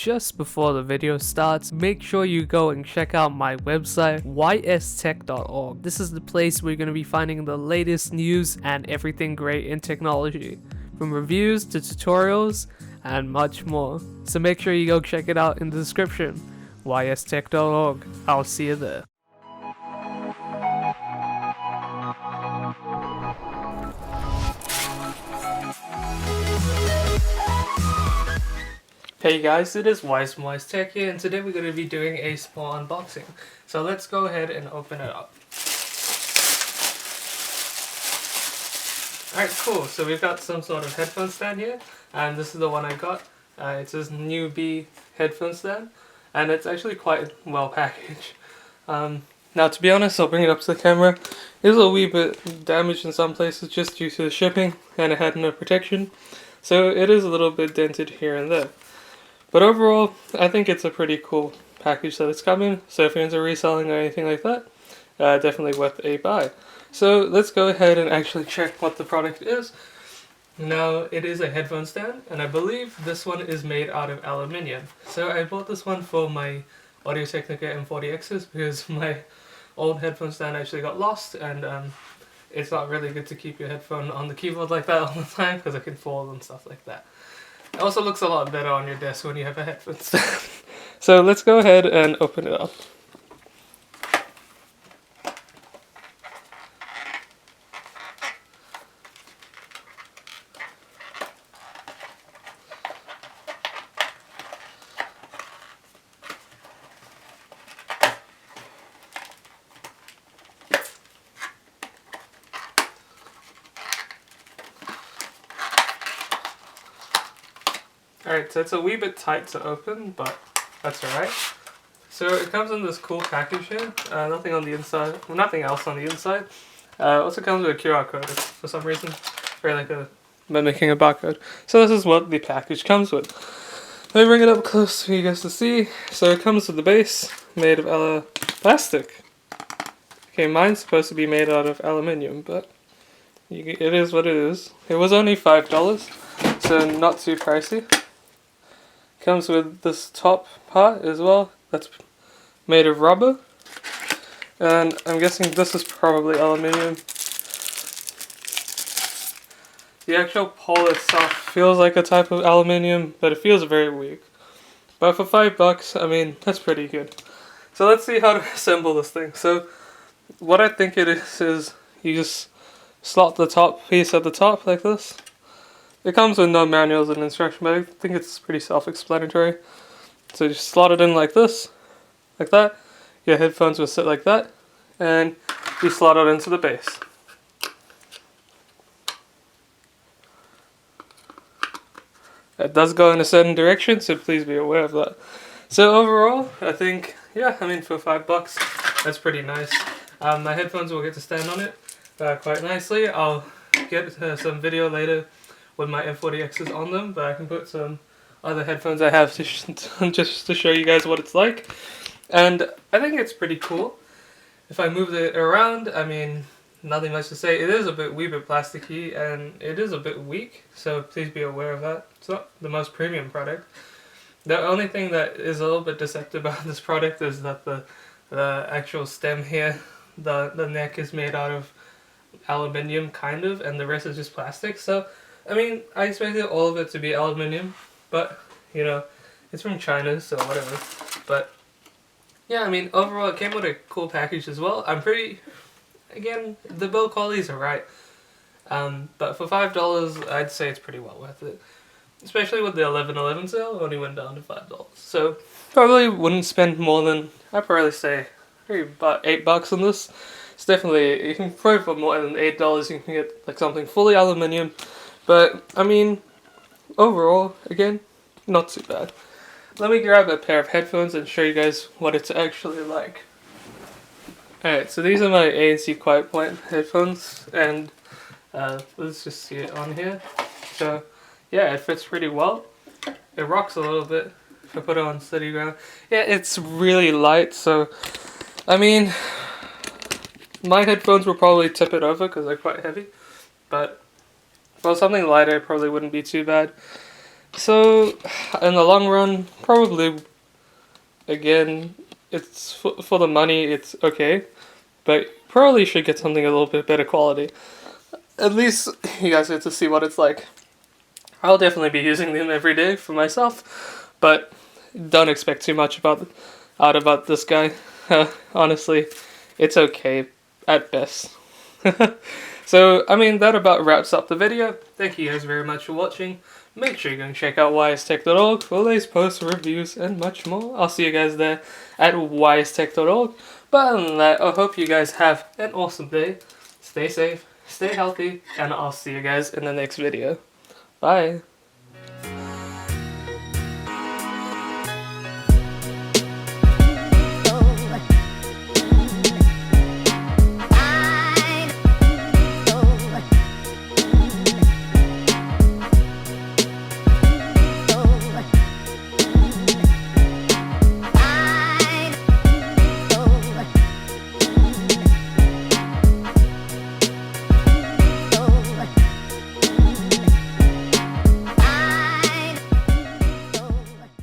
just before the video starts, make sure you go and check out my website, ystech.org. This is the place where you're going to be finding the latest news and everything great in technology, from reviews to tutorials and much more. So make sure you go check it out in the description, ystech.org. I'll see you there. Hey guys, it is Wise from Wise Tech here, and today we're going to be doing a small unboxing. So let's go ahead and open it up. Alright, cool. So we've got some sort of headphone stand here, and this is the one I got. It says Newbie headphone stand, and it's actually quite well packaged. Now to be honest, I'll bring it up to the camera. It is a wee bit damaged in some places just due to the shipping, and it had no protection. So it is a little bit dented here and there. But overall, I think it's a pretty cool package that it's come in, so if you're into reselling or anything like that, definitely worth a buy. So let's go ahead and actually check what the product is. Now, it is a headphone stand, and I believe this one is made out of aluminium. So I bought this one for my Audio-Technica M40Xs because my old headphone stand actually got lost, and it's not really good to keep your headphone on the keyboard like that all the time because it can fall and stuff like that. It also looks a lot better on your desk when you have a headphone stand. So let's go ahead and open it up. Alright, so it's a wee bit tight to open, but that's alright. So it comes in this cool package here, nothing on the inside, well, nothing else on the inside. It also comes with a QR code for some reason, or like mimicking a barcode. So this is what the package comes with. Let me bring it up close for you guys to see. So it comes with the base, made of plastic. Okay, mine's supposed to be made out of aluminium, but it is what it is. It was only $5, so not too pricey. Comes with this top part as well, that's made of rubber, and I'm guessing this is probably aluminium. The actual pole itself feels like a type of aluminium, but it feels very weak. But for $5, I mean, that's pretty good. So let's see how to assemble this thing. So what I think it is you just slot the top piece at the top like this. It comes with no manuals and instruction, but I think it's pretty self-explanatory. So just slot it in like this, like that. Your headphones will sit like that, and you slot it into the base. It does go in a certain direction, so please be aware of that. So overall, I think, yeah, I mean for $5, that's pretty nice. My headphones will get to stand on it quite nicely. I'll get some video later with my M40Xs on them, but I can put some other headphones I have to just to show you guys what it's like. And I think it's pretty cool. If I move it around, I mean, nothing much to say. It is a wee bit plasticky, and it is a bit weak, so please be aware of that. It's not the most premium product. The only thing that is a little bit deceptive about this product is that the actual stem here, the neck is made out of aluminium, kind of, and the rest is just plastic. So I mean, I expected all of it to be aluminium, but, you know, it's from China, so whatever. But, yeah, I mean, overall, it came with a cool package as well. I'm pretty, again, the build quality is alright. But for $5, I'd say it's pretty well worth it. Especially with the 11/11 sale, it only went down to $5. So, probably wouldn't spend more than, I'd probably say, maybe about $8 on this. It's definitely, you can probably for more than $8, you can get, like, something fully aluminium. But, I mean, overall, again, not too bad. Let me grab a pair of headphones and show you guys what it's actually like. Alright, so these are my ANC Quiet Point headphones, and let's just see it on here. So, yeah, it fits pretty well. It rocks a little bit if I put it on steady ground. Yeah, it's really light, so, I mean, my headphones will probably tip it over because they're quite heavy, but well, something lighter probably wouldn't be too bad. So, in the long run, probably, again, it's for the money, it's okay. But probably should get something a little bit better quality. At least you guys get to see what it's like. I'll definitely be using them every day for myself, but don't expect too much about this guy. Honestly, it's okay at best. So, I mean, that about wraps up the video. Thank you guys very much for watching. Make sure you go and check out wisetech.org for latest posts, reviews, and much more. I'll see you guys there at wisetech.org. But other than that, I hope you guys have an awesome day. Stay safe, stay healthy, and I'll see you guys in the next video. Bye.